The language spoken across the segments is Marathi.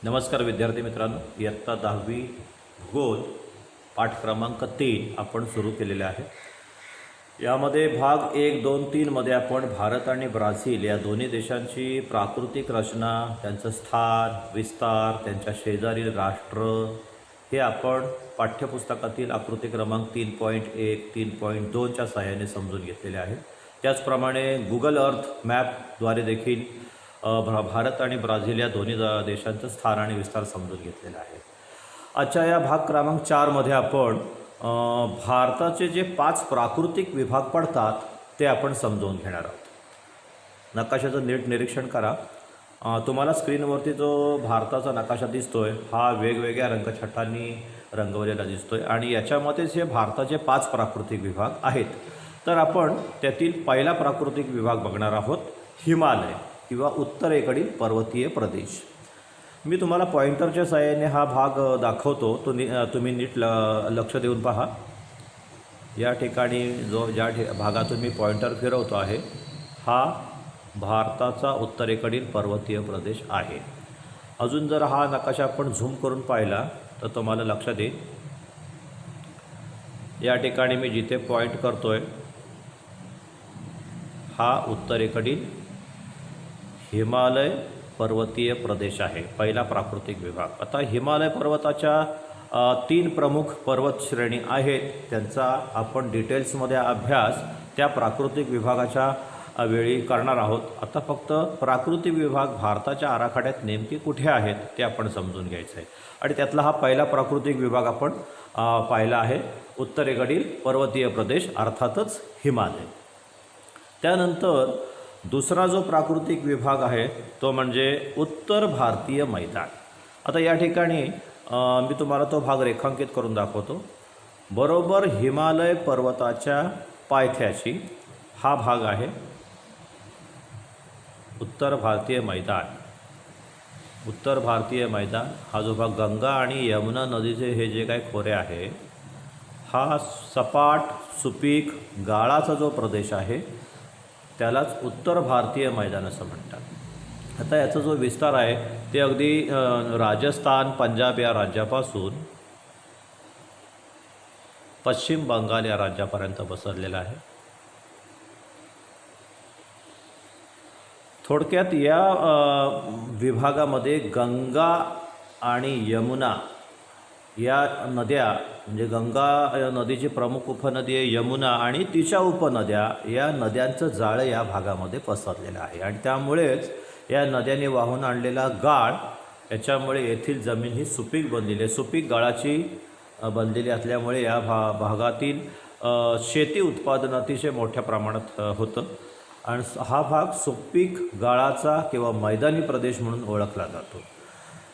नमस्कार विद्यार्थी मित्रांनो, इयत्ता 10वी भूगोल पाठ क्रमांक 3 आपण सुरू केलेले आहे। यामध्ये भाग 1, 2, 3 मध्ये आपण भारत आणि ब्राझील या दोन्ही देशांची प्राकृतिक रचना, त्यांचं स्थान, विस्तार, त्यांच्या शेजारील राष्ट्र हे आपण पाठ्यपुस्तकातील आकृती क्रमांक 3.1, 3.2 च्या सहाय्याने समजून घेतलेले आहे। त्याचप्रमाणे गुगल अर्थ मॅपद्वारे देखील भारत आणि ब्राझील या दोन्ही देशांचं स्थान आणि विस्तार समजून घेतलेला आहे। आजच्या या भाग क्रमांक 4 मध्ये आपण भारताचे जे 5 प्राकृतिक विभाग पडतात ते आपण समजून घेणार आहोत। नकाशाचं नीट निरीक्षण करा। तुम्हाला स्क्रीनवरती जो भारताचा नकाशा दिसतोय हा वेगवेगळ्या रंगछटांनी रंगवलेला दिसतोय आणि याच्यामध्ये जे भारताचे 5 प्राकृतिक विभाग आहेत, तर आपण त्यातील पहिला प्राकृतिक विभाग बघणार आहोत, हिमालय किंवा उत्तरेकडील पर्वतीय प्रदेश। मी तुम्हाला पॉइंटरच्या सहाय्याने हा भाग दाखवतो, तो तुम्ही नीट लक्ष देऊन पहा। या ठिकाणी ज्या भागातून मी पॉइंटर फिरवतो आहे हा भारताचा उत्तरेकडील पर्वतीय प्रदेश आहे। अजून जर हा नकाशा आपण झूम करून पाहिला तर तुम्हाला लक्षात येईल, या ठिकाणी मी जिथे पॉइंट करतोय हा उत्तरेकडील हिमालय पर्वतीय प्रदेश आहे, पहिला प्राकृतिक विभाग। आता हिमालय पर्वताच्या 3 प्रमुख पर्वत श्रेणी आहेत, त्यांचा आपण डिटेल्समध्ये अभ्यास त्या प्राकृतिक विभागाच्या वेळी करणार आहोत। आता फक्त प्राकृतिक विभाग भारताच्या आराखड्यात नेमके कुठे आहेत ते आपण समजून घ्यायचं आहे आणि त्यातला हा पहिला प्राकृतिक विभाग आपण पाहिला आहे, उत्तरेकडील पर्वतीय प्रदेश अर्थातच हिमालय। त्यानंतर दुसरा जो प्राकृतिक विभाग आहे तो म्हणजे उत्तर भारतीय मैदान। आता या ठिकाणी मी तुम्हाला तो भाग रेखांकित करून दाखवतो। बरोबर हिमालय पर्वताच्या पायथ्याशी हा भाग आहे उत्तर भारतीय मैदान। उत्तर भारतीय मैदान हा जो भाग गंगा आणि यमुना नदीचे हे जे काही खोरे आहे, हा सपाट सुपीक गाळाचा जो प्रदेश आहे त्यालाच उत्तर भारतीय मैदान असं म्हणतात। आता याचा जो विस्तार आहे ते अगदी राजस्थान, पंजाब या राज्यापासून पश्चिम बंगाल या राज्यापर्यंत पसरलेला आहे। थोडक्यात या विभागामध्ये गंगा आणि यमुना या नद्या, म्हणजे गंगा नदीची प्रमुख उपनदी आहे यमुना आणि तिच्या उपनद्या, या नद्यांचं जाळं या भागामध्ये पसरलेलं आहे आणि त्यामुळेच या नद्यांनी वाहून आणलेला गाळ, याच्यामुळे येथील जमीन ही सुपीक बनलेली आहे। सुपीक गाळाची बनलेली असल्यामुळे या भागातील शेती उत्पादन अतिशय मोठ्या प्रमाणात होतं आणि हा भाग सुपीक गाळाचा किंवा मैदानी प्रदेश म्हणून ओळखला जातो।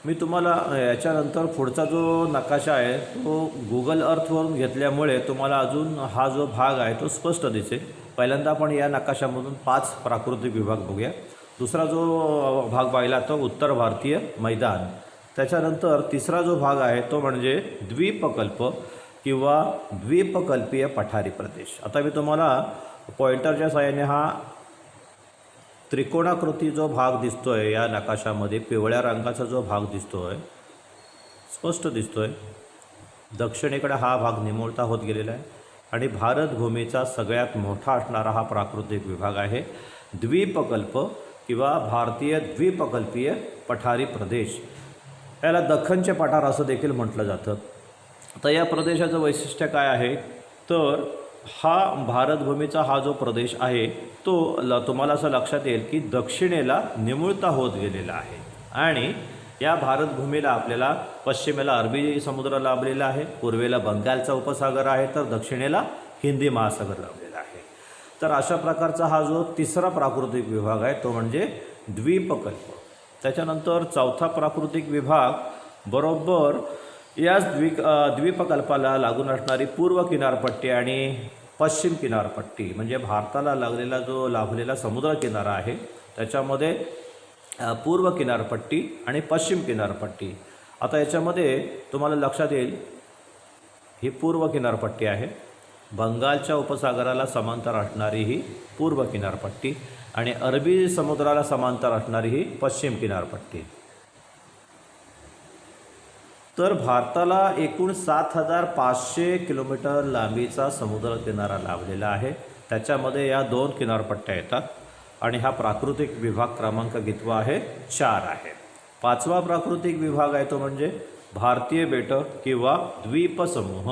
मी तुम्हाला याच्यानंतर पुढचा जो नकाशा आहे तो गुगल अर्थवरून घेतल्यामुळे तुम्हाला अजून हा जो भाग आहे तो स्पष्ट दिसेल। पहिल्यांदा आपण या नकाशामधून 5 प्राकृतिक विभाग बघूया। दुसरा जो भाग पाहिला तो उत्तर भारतीय मैदान। त्याच्यानंतर तिसरा जो भाग आहे तो म्हणजे द्वीपकल्प किंवा द्वीपकल्पीय पठारी प्रदेश। आता मी तुम्हाला पॉइंटरच्या सहाय्याने हा त्रिकोणाकृती जो भाग दिसतोय या नकाशामध्ये, पिवळ्या रंगाचा जो भाग दिसतोय, स्पष्ट दिसतोय, दक्षिणेकडे हा भाग निमुळता होत गेलेला आहे आणि भारत भूमीचा सगळ्यात मोठा असणारा हा प्राकृतिक विभाग आहे द्वीपकल्प किंवा भारतीय द्वीपकल्पीय पठारी प्रदेश। याला दख्खनचे पठार असं देखील म्हटलं जातं। तर या प्रदेशाचं वैशिष्ट्य काय आहे, तर हा भारतभूमीचा हा जो प्रदेश आहे तो तुम्हाला असं लक्षात येईल की दक्षिणेला निमुळता होत गेलेला आहे आणि या भारतभूमीला आपल्याला पश्चिमेला अरबी समुद्र लाभलेला आहे, पूर्वेला बंगालचा उपसागर आहे, तर दक्षिणेला हिंदी महासागर लाभलेला आहे। तर अशा प्रकारचा हा जो तिसरा प्राकृतिक विभाग आहे तो म्हणजे द्वीपकल्प। त्याच्यानंतर चौथा प्राकृतिक विभाग, बरोबर याच द्वीपकल्पाला लागून असणारी पूर्व किनारपट्टी आणि पश्चिम किनारपट्टी, म्हणजे भारताला लाभलेला समुद्र किनारा आहे, त्याच्यामध्ये पूर्व किनारपट्टी आणि पश्चिम किनारपट्टी। आता याच्यामध्ये तुम्हाला लक्षात येईल ही पूर्व किनारपट्टी आहे, बंगालच्या उपसागराला समांतर असणारी ही पूर्व किनारपट्टी आणि अरबी समुद्राला समांतर असणारी ही पश्चिम किनारपट्टी। तर भारताला एकूण 7,500 किलोमीटर लांबीचा समुद्र किनारा लाभलेला आहे. त्याच्यामध्ये या 2 किनारपट्ट्या येतात आणि हा प्राकृतिक विभाग क्रमांक कितवा आहे? 4 आहे. 5वा प्राकृतिक विभाग आहे तो म्हणजे भारतीय बेटं किंवा द्वीपसमूह.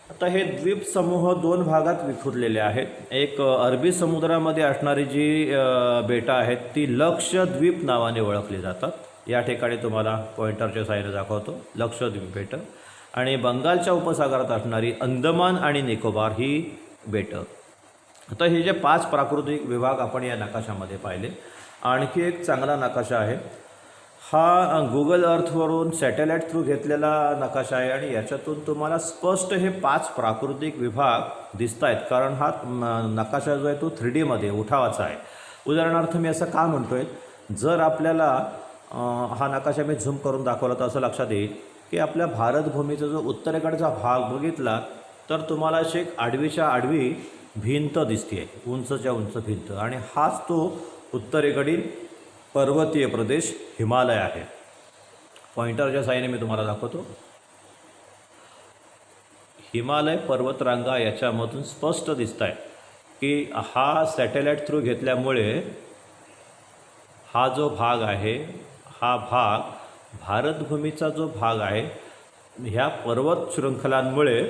आता हे द्वीपसमूह 2 भागात विखुरलेले आहेत. एक अरबी समुद्रामध्ये असणारी जी बेटं आहेत ती लक्षद्वीप नावाने ओळखली जातात. या ठिकाणी तुम्हाला पॉइंटरच्या साहाय्याने दाखवतो लक्षद्वीप बेटं. आणि बंगालच्या उपसागरात असणारी अंदमान आणि निकोबार ही बेटं. आता हे जे 5 प्राकृतिक विभाग आपण या नकाशामध्ये पाहिले. आणखी एक चांगला नकाशा आहे हा गुगल अर्थवरून सॅटेलाईट थ्रू घेतलेला नकाशा आहे आणि याच्यातून तुम्हाला स्पष्ट हे 5 प्राकृतिक विभाग दिसत आहेत. कारण हा नकाशा जो आहे तो 3Dमध्ये उठावाचा आहे. उदाहरणार्थ मी असं का म्हणतो आहे, जर आपल्याला हा नकाशा मी झूम करून दाखवला तर असं लक्षात येईल की आपल्या भारतभूमीचा जो उत्तरेकडचा भाग बघितला तर तुम्हाला अशी एक आडवीच्या आडवी भिंत दिसते, उंचच्या उंच भिंत. आणि हाच तो उत्तरेकडील पर्वतीय प्रदेश हिमालय आहे. पॉइंटरच्या साहाय्याने मी तुम्हाला दाखवतो. हिमालय पर्वतरांगा याच्यामधून स्पष्ट दिसत आहे की हा सॅटेलाईट थ्रू घेतल्यामुळे हा जो भाग आहे हा भाग भारतभूमीचा जो भाग आहे ह्या पर्वत शृंखलांमुळे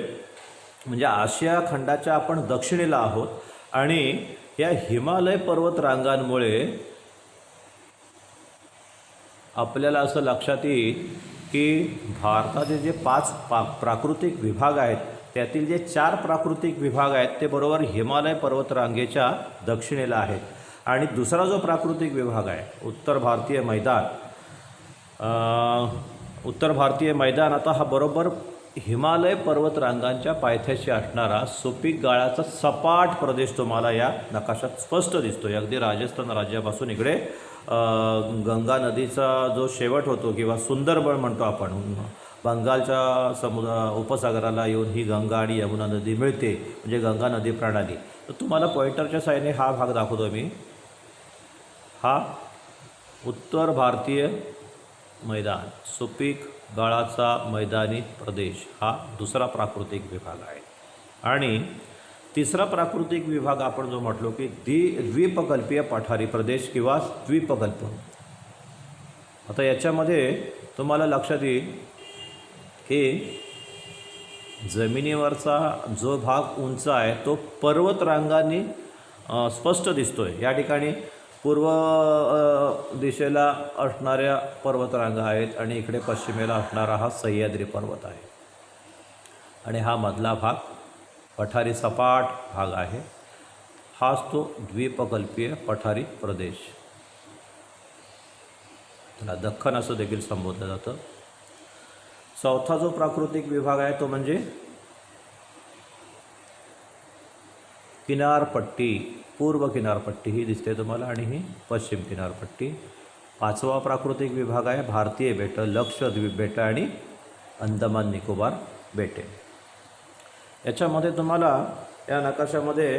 म्हणजे आशिया खंडाच्या आपण दक्षिणेला आहोत आणि या हिमालय पर्वतरांगांमुळे आपल्याला असं लक्षात येईल की भारताचे जे 5 प्राकृतिक विभाग आहेत त्यातील जे 4 प्राकृतिक विभाग आहेत ते बरोबर हिमालय पर्वतरांगेच्या दक्षिणेला आहेत. आणि दुसरा जो प्राकृतिक विभाग आहे उत्तर भारतीय मैदान आता हा बरोबर हिमालय पर्वतरांगांच्या पायथ्याशी असणारा सुपीक गाळाचा सपाट प्रदेश तुम्हाला या नकाशात स्पष्ट दिसतो. अगदी राजस्थान राज्यापासून इकडे गंगा नदीचा जो शेवट होतो किंवा सुंदरबन म्हणतो आपण, बंगालच्या उपसागराला येऊन ही गंगा आणि यमुना नदी मिळते म्हणजे गंगा नदी प्रणाली. तर तुम्हाला पॉइंटरच्या साहाय्याने हा भाग दाखवतो मी. हा उत्तर भारतीय मैदान सुपीक गाळाचा मैदानी प्रदेश हा दुसरा प्राकृतिक विभाग आहे. आणि तिसरा प्राकृतिक विभाग आपण जो म्हटलो की द्वीपकल्पीय पठारी प्रदेश किंवा द्वीपकल्प. आता याच्यामध्ये तुम्हाला लक्षात येईल की जमिनीवरचा जो भाग उंच आहे तो पर्वतरांगांनी स्पष्ट दिसतो आहे. या ठिकाणी पूर्व दिशेला असणाऱ्या पर्वतरांगा आहेत आणि इकडे पश्चिमेला असणारा हा सह्याद्री पर्वत आहे. आणि हा मधला भाग पठारी सपाट भाग आहे. हाच तो द्वीपकल्पीय पठारी प्रदेश, त्याला दख्खन असं देखील संबोधलं जातं. चौथा जो प्राकृतिक विभाग आहे तो म्हणजे किनारपट्टी. पूर्व किनारपट्टी ही दिसते तुम्हाला आणि ही पश्चिम किनारपट्टी. 5वा प्राकृतिक विभाग आहे भारतीय बेटं, लक्षद्वीप बेटं आणि अंदमान निकोबार बेटे. याच्यामध्ये तुम्हाला या नकाशामध्ये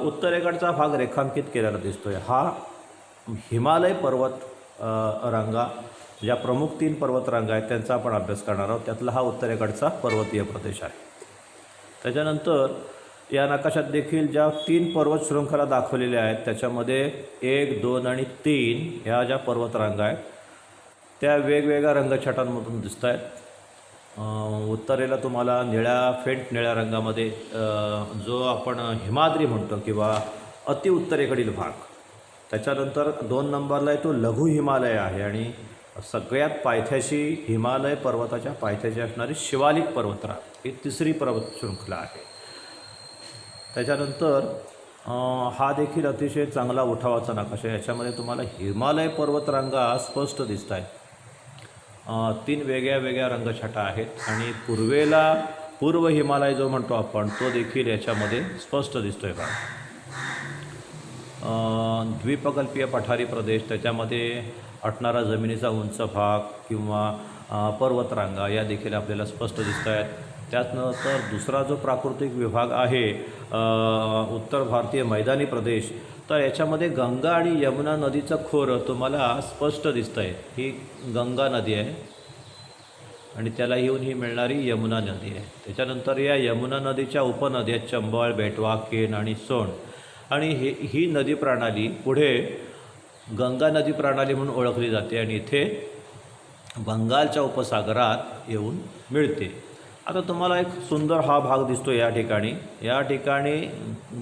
उत्तरेकडचा भाग रेखांकित केलेला दिसतो आहे. हा हिमालय पर्वत रांगा, ज्या प्रमुख 3 पर्वतरांगा आहेत त्यांचा आपण अभ्यास करणार आहोत. त्यातला हा उत्तरेकडचा पर्वतीय प्रदेश आहे. त्याच्यानंतर या नकाशात देखील ज्या 3 पर्वत शृंखला दाखवलेल्या आहेत त्याच्यामध्ये 1, 2 आणि 3 ह्या ज्या पर्वतरांगा आहेत त्या वेगवेगळ्या रंगछटांमधून दिसत आहेत. उत्तरेला तुम्हाला फेंट निळ्या रंगामध्ये जो आपण हिमाद्री म्हणतो किंवा अतिउत्तरेकडील भाग. त्याच्यानंतर 2 नंबरला आहे तो लघु हिमालय आहे आणि सगळ्यात पायथ्याशी हिमालय पर्वताच्या पायथ्याशी असणारी शिवालिक पर्वतरांग ही 3री पर्वत शृंखला आहे. त्याच्यानंतर हा देखील अतिशय चांगला उठावाचा नकाशा आहे. याच्यामध्ये तुम्हाला हिमालय पर्वतरांगा स्पष्ट दिसत आहेत. 3 वेगळ्या वेगळ्या रंगछटा आहेत आणि पूर्व हिमालय जो म्हणतो आपण तो देखील याच्यामध्ये स्पष्ट दिसतो आहे. द्वीपकल्पीय पठारी प्रदेश, त्याच्यामध्ये असणारा जमिनीचा उंच भाग किंवा पर्वतरांगा या देखील आपल्याला स्पष्ट दिसत आहेत. त्याचनंतर दुसरा जो प्राकृतिक विभाग आहे उत्तर भारतीय मैदानी प्रदेश, तर याच्यामध्ये गंगा आणि यमुना नदीचं खोरं तुम्हाला स्पष्ट दिसतं आहे. ही गंगा नदी आहे आणि त्याला येऊन ही मिळणारी यमुना नदी आहे. त्याच्यानंतर या यमुना नदीच्या उपनद्या चंबळ, बेटवा, केन आणि सोंड आणि ही नदी प्रणाली पुढे गंगा नदी प्रणाली म्हणून ओळखली जाते आणि इथे बंगालच्या उपसागरात येऊन मिळते. आता तुम्हाला एक सुंदर हा भाग दिसतो या ठिकाणी. या ठिकाणी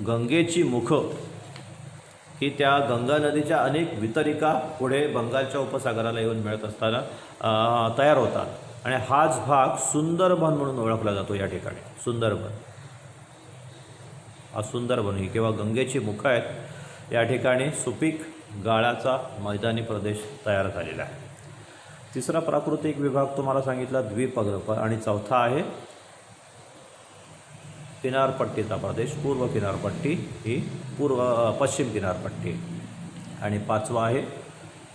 गंगेची मुखं ही त्या गंगा नदीच्या अनेक वितरिका पुढे बंगालच्या उपसागराला येऊन मिळत असताना तयार होतात आणि हाच भाग सुंदरबन म्हणून ओळखला जातो. या ठिकाणी सुंदरबन हा सुंदरबन ही किंवा गंगेची मुखं आहेत. या ठिकाणी सुपीक गाळाचा मैदानी प्रदेश तयार झालेला आहे. तिसरा प्राकृतिक विभाग तुम्हाला सांगितला द्वीपगृह आणि चौथा आहे किनारपट्टीचा प्रदेश. पूर्व किनारपट्टी ही पश्चिम किनारपट्टी आणि पाचवा आहे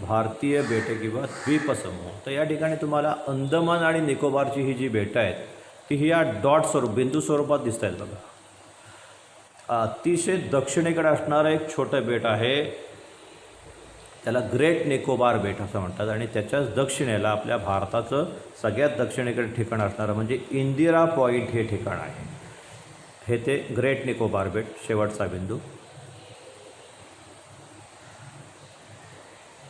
भारतीय बेटे किंवा द्वीपसमूह. तर या ठिकाणी तुम्हाला अंदमान आणि निकोबारची ही जी बेटं आहेत ती ही या डॉट स्वरूप बिंदू स्वरूपात दिसत आहेत बघा. अतिशय दक्षिणेकडे असणारं एक छोटं बेट आहे, त्याला ग्रेट निकोबार बेट असं म्हणतात आणि त्याच्याच दक्षिणेला आपल्या भारताचं सगळ्यात दक्षिणेकडे ठिकाण असणारं म्हणजे इंदिरा पॉईंट हे ठिकाण आहे. हे ते ग्रेट निकोबार बेट शेवटचा बिंदू.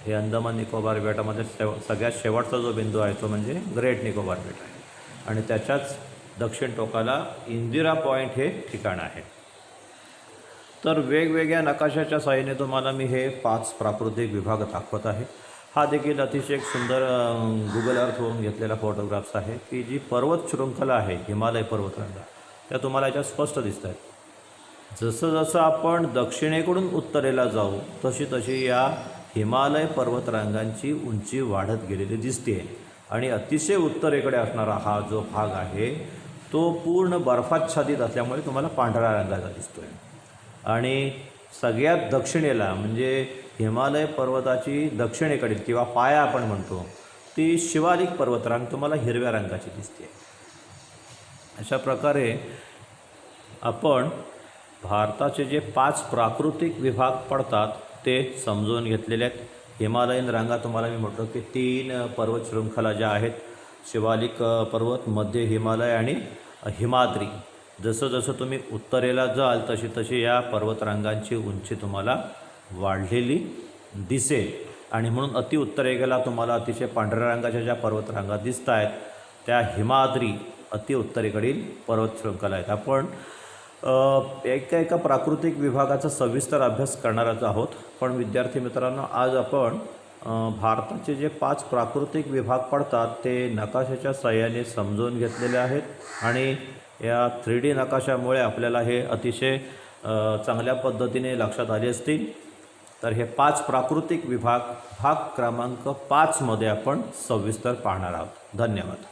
हे अंदमान निकोबार बेटामध्ये सगळ्यात शेवटचा जो बिंदू आहे तो म्हणजे ग्रेट निकोबार बेट आहे आणि त्याच्याच दक्षिण टोकाला इंदिरा पॉईंट हे ठिकाण आहे. तर वेगवेगळ्या नकाशाच्या साहाय्याने तुम्हाला मी हे 5 प्राकृतिक विभाग दाखवत आहे. हा देखील अतिशय एक सुंदर गुगल अर्थवरून घेतलेला फोटोग्राफ्स आहे की जी पर्वत शृंखला आहे हिमालय पर्वतरांगा त्या तुम्हाला याच्यात स्पष्ट दिसत आहेत. जसं जसं आपण दक्षिणेकडून उत्तरेला जाऊ तशी तशी या हिमालय पर्वतरांगांची उंची वाढत गेलेली दिसते आणि अतिशय उत्तरेकडे असणारा हा जो भाग आहे तो पूर्ण बर्फाच्छादित असल्यामुळे तुम्हाला पांढऱ्या रंगाचा दिसतो आहे आणि सगळ्यात दक्षिणेला म्हणजे हिमालय पर्वताची दक्षिणेकडील किंवा पाया आपण म्हणतो ती शिवालिक पर्वतरांग तुम्हाला हिरव्या रंगाची दिसते. अशा प्रकारे आपण भारताचे जे 5 प्राकृतिक विभाग पडतात ते समजून घेतलेले आहेत. हिमालयन रांगा तुम्हाला मी म्हटलं की 3 पर्वत शृंखला ज्या आहेत शिवालिक पर्वत, मध्य हिमालय आणि हिमाद्री. जसं जसं तुम्ही उत्तरेला जाल तशी तशी या पर्वतरांगांची उंची तुम्हाला वाढलेली दिसेल आणि म्हणून अतिउत्तरेला तुम्हाला अतिशय पांढऱ्या रंगाच्या ज्या पर्वतरांगा दिसत आहेत त्या हिमाद्री अतिउत्तरेकडील पर्वत शृंखला आहेत. आपण एका प्राकृतिक विभागाचा सविस्तर अभ्यास करणारच आहोत. पण विद्यार्थी मित्रांनो आज आपण भारताचे जे 5 प्राकृतिक विभाग पडतात ते नकाशाच्या साहाय्याने समजून घेतलेले आहेत आणि या 3D नकाशामुळे आपल्याला हे अतिशय चांगल्या पद्धतीने लक्षात आले असतील. तर हे 5 प्राकृतिक विभाग भाग क्रमांक 5 मध्ये आपण सविस्तर पाहणार आहोत. धन्यवाद.